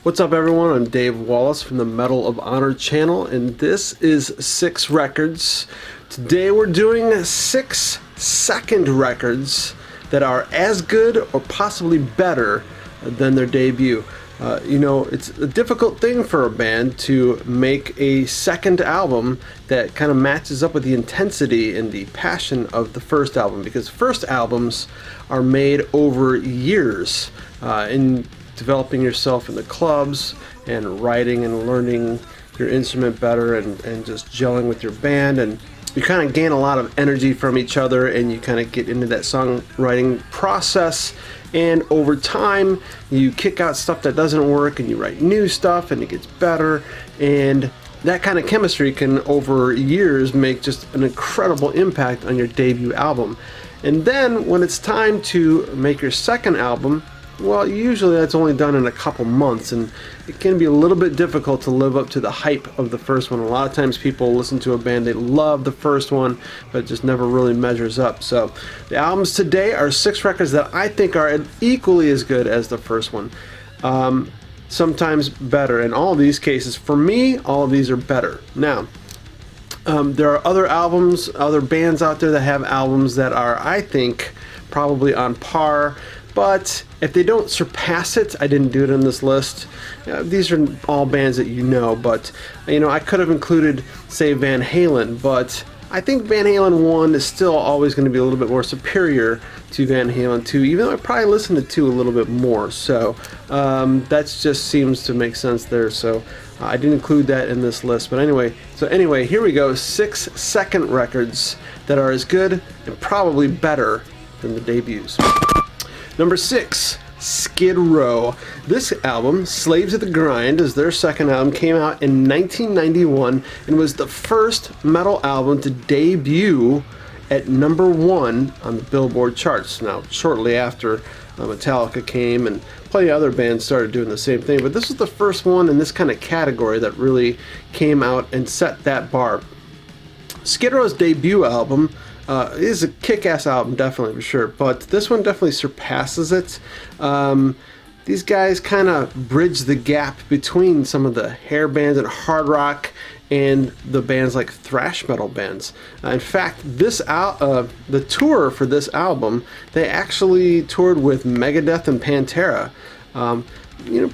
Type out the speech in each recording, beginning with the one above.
What's up, everyone? I'm Dave Wallace from the Medal of Honor channel, and this is 6 records. Today we're doing 6-second records that are as good or possibly better than their debut. It's a difficult thing for a band to make a second album that kind of matches up with the intensity and the passion of the first album, because first albums are made over years in developing yourself in the clubs and writing and learning your instrument better and just gelling with your band, and you kind of gain a lot of energy from each other and you kind of get into that songwriting process, and over time you kick out stuff that doesn't work and you write new stuff and it gets better, and that kind of chemistry can over years make just an incredible impact on your debut album. And then when it's time to make your second album, well, usually that's only done in a couple months, and it can be a little bit difficult to live up to the hype of the first one. A lot of times people listen to a band, they love the first one, but it just never really measures up. So the albums today are 6 records that I think are equally as good as the first one. Sometimes better. In all of these cases, for me, all of these are better. Now, there are other albums, other bands out there that have albums that are, I think, probably on par. But if they don't surpass it, I didn't do it on this list. These are all bands that you know, but I could have included, say, Van Halen, but I think Van Halen 1 is still always going to be a little bit more superior to Van Halen 2, even though I probably listened to 2 a little bit more. So that just seems to make sense there. So I didn't include that in this list. But anyway, here we go. 6-second records that are as good and probably better than the debuts. Number 6, Skid Row. This album, Slave to the Grind, is their second album, came out in 1991 and was the first metal album to debut at number 1 on the Billboard charts. Now, shortly after, Metallica came and plenty of other bands started doing the same thing, but this was the first one in this kind of category that really came out and set that bar. Skid Row's debut album is a kick-ass album, definitely, for sure, but this one definitely surpasses it. These guys kind of bridge the gap between some of the hair bands and hard rock and the bands like thrash metal bands. In fact, the tour for this album, they actually toured with Megadeth and Pantera.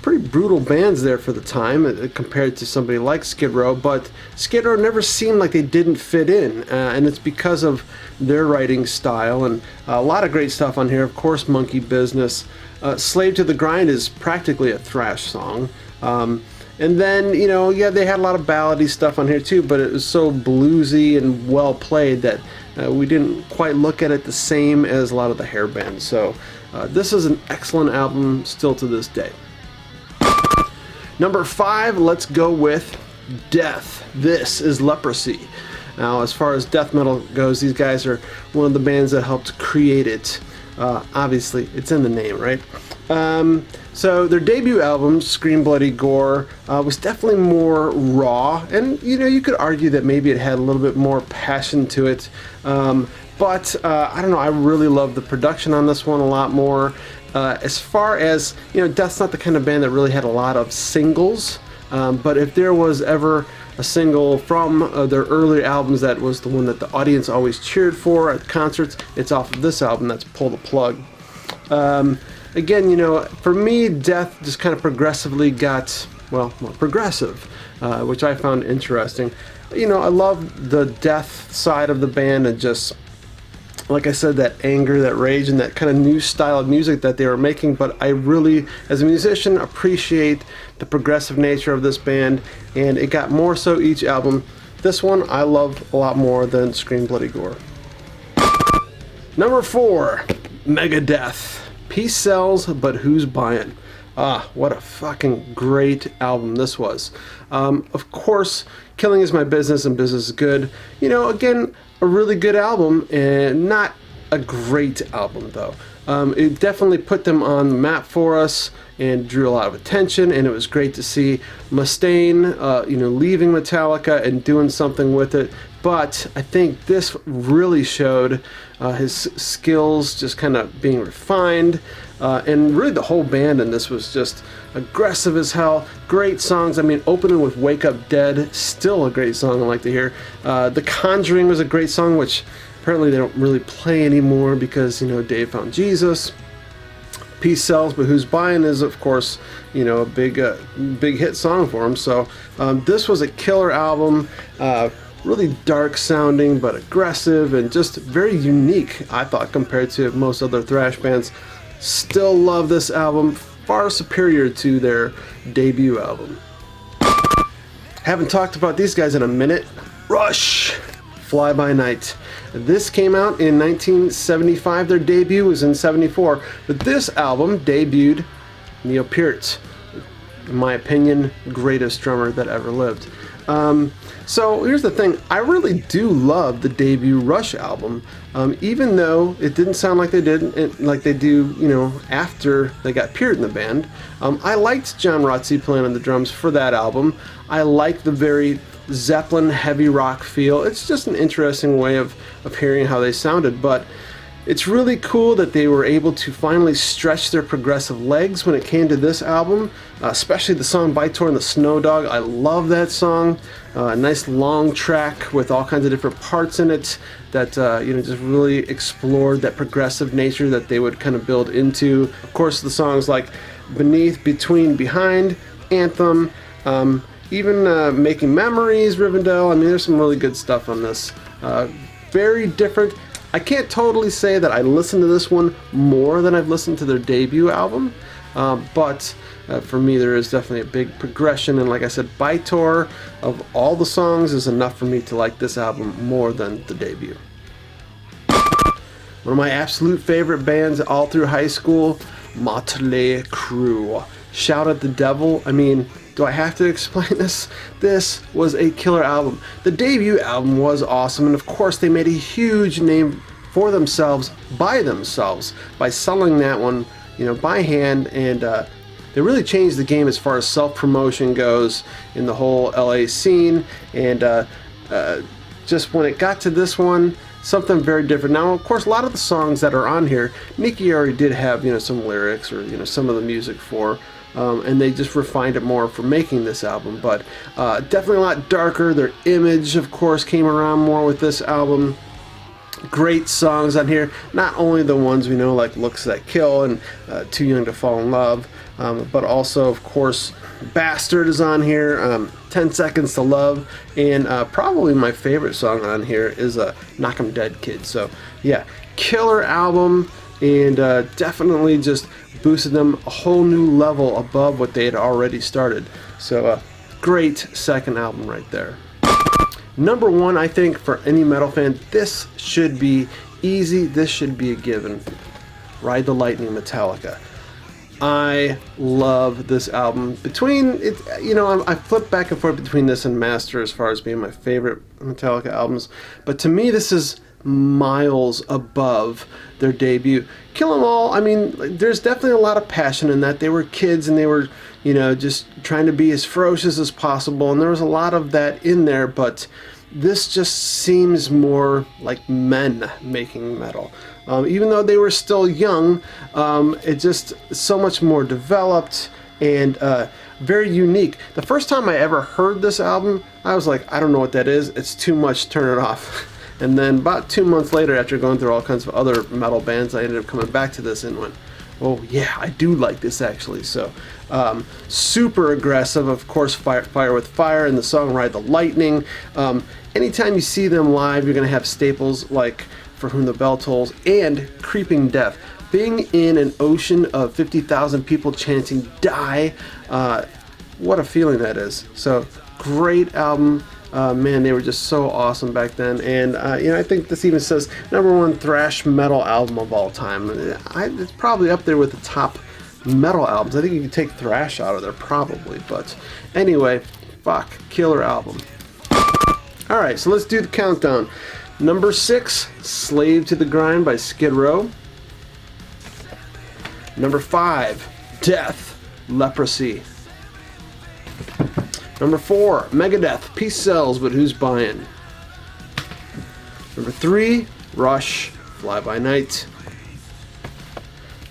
Pretty brutal bands there for the time compared to somebody like Skid Row, but Skid Row never seemed like they didn't fit in, and it's because of their writing style, and a lot of great stuff on here. Of course, Monkey Business. Slave to the Grind is practically a thrash song. And then, they had a lot of ballady stuff on here too, but it was so bluesy and well played that we didn't quite look at it the same as a lot of the hair bands. So this is an excellent album still to this day. Number 5, let's go with Death. This is Leprosy. Now, as far as death metal goes, these guys are one of the bands that helped create it. Obviously, it's in the name, right? So their debut album, Scream Bloody Gore, was definitely more raw, and you could argue that maybe it had a little bit more passion to it. But I don't know, I really love the production on this one a lot more. As far as, Death's not the kind of band that really had a lot of singles, but if there was ever a single from their earlier albums that was the one that the audience always cheered for at concerts, it's off of this album. That's Pull the Plug. Again, for me, Death just kind of progressively got, more progressive, which I found interesting. I love the death side of the band, and just, like I said, that anger, that rage, and that kind of new style of music that they were making. But I really, as a musician, appreciate the progressive nature of this band, and it got more so each album. This one I love a lot more than Scream Bloody Gore. Number 4, Megadeth. Peace sells, but who's buying? What a fucking great album this was. Of course, Killing Is My Business and Business Is Good. Again, a really good album, and not a great album, though. it definitely put them on the map for us and drew a lot of attention, and it was great to see Mustaine, leaving Metallica and doing something with it. But I think this really showed his skills just kind of being refined, and really the whole band in this was just aggressive as hell. Great songs. I mean, opening with Wake Up Dead, still a great song I like to hear. The Conjuring was a great song, which apparently they don't really play anymore because, Dave found Jesus. Peace Sells, but Who's Buying is, of course, a big hit song for him. So this was a killer album. Really dark sounding, but aggressive and just very unique, I thought, compared to most other thrash bands. Still love this album, far superior to their debut album. Haven't talked about these guys in a minute. Rush, Fly By Night. This came out in 1975. Their debut was in 74. But this album debuted Neil Peart, in my opinion, greatest drummer that ever lived. So here's the thing, I really do love the debut Rush album, even though it didn't sound like they do, after they got Peart in the band. I liked John Rutsey playing on the drums for that album. I liked the very Zeppelin heavy rock feel. It's just an interesting way of hearing how they sounded, but it's really cool that they were able to finally stretch their progressive legs when it came to this album, especially the song Vitor and the Snow Dog. I love that song. A nice long track with all kinds of different parts in it that just really explored that progressive nature that they would kind of build into. Of course, the songs like Beneath, Between, Behind, Anthem, even Making Memories, Rivendell. I mean, there's some really good stuff on this. Very different. I can't totally say that I listened to this one more than I've listened to their debut album, but for me there is definitely a big progression, and like I said, Vitor of all the songs is enough for me to like this album more than the debut. One of my absolute favorite bands all through high school, Motley Crue. Shout at the Devil. I mean, do I have to explain this? This was a killer album. The debut album was awesome, and of course they made a huge name for themselves by selling that one, by hand, and they really changed the game as far as self-promotion goes in the whole LA scene, and just when it got to this one, something very different. Now, of course, a lot of the songs that are on here, Nicky already did have, some lyrics or, some of the music for, and they just refined it more for making this album, but definitely a lot darker. Their image, of course, came around more with this album. Great songs on here, not only the ones we know like Looks That Kill and Too Young to Fall in Love, but also, of course, Bastard is on here, 10 Seconds to Love, and probably my favorite song on here is Knock 'Em Dead Kid. So yeah, killer album, and definitely just boosted them a whole new level above what they had already started. So great second album right there. Number one, I think, for any metal fan, this should be easy, this should be a given. Ride the Lightning, Metallica. I love this album. Between it, I flip back and forth between this and Master as far as being my favorite Metallica albums, but to me this is miles above their debut. Kill 'Em All, I mean, there's definitely a lot of passion in that. They were kids and they were, just trying to be as ferocious as possible, and there was a lot of that in there, but this just seems more like men making metal. Even though they were still young, it just so much more developed and very unique. The first time I ever heard this album, I was like, I don't know what that is, it's too much, turn it off. And then about 2 months later, after going through all kinds of other metal bands, I ended up coming back to this and went, oh yeah, I do like this actually. So super aggressive, of course, Fire with Fire, and the song Ride the Lightning. Anytime you see them live, you're going to have staples like For Whom the Bell Tolls and Creeping Death. Being in an ocean of 50,000 people chanting die, what a feeling that is. So great album. Man, they were just so awesome back then, and I think this even says #1 thrash metal album of all time. It's probably up there with the top metal albums. I think you can take thrash out of there probably, but anyway, fuck, killer album. All right, so let's do the countdown. Number 6, Slave to the Grind by Skid Row. Number 5, Death, Leprosy. Number 4, Megadeth, Peace Sells, but Who's Buying? Number 3, Rush, Fly By Night.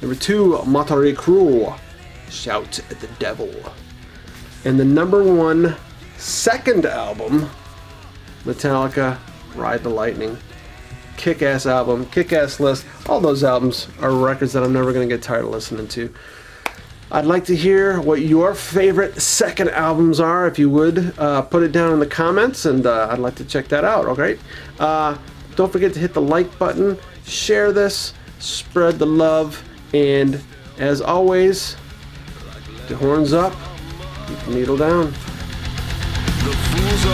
Number 2, Motley Crue, Shout at the Devil. And the number 1 second album, Metallica, Ride the Lightning. Kick-ass album, kick-ass list. All those albums are records that I'm never going to get tired of listening to. I'd like to hear what your favorite second albums are. If you would, put it down in the comments, and I'd like to check that out, okay? Don't forget to hit the like button, share this, spread the love, and as always, the horns up, keep the needle down. The fools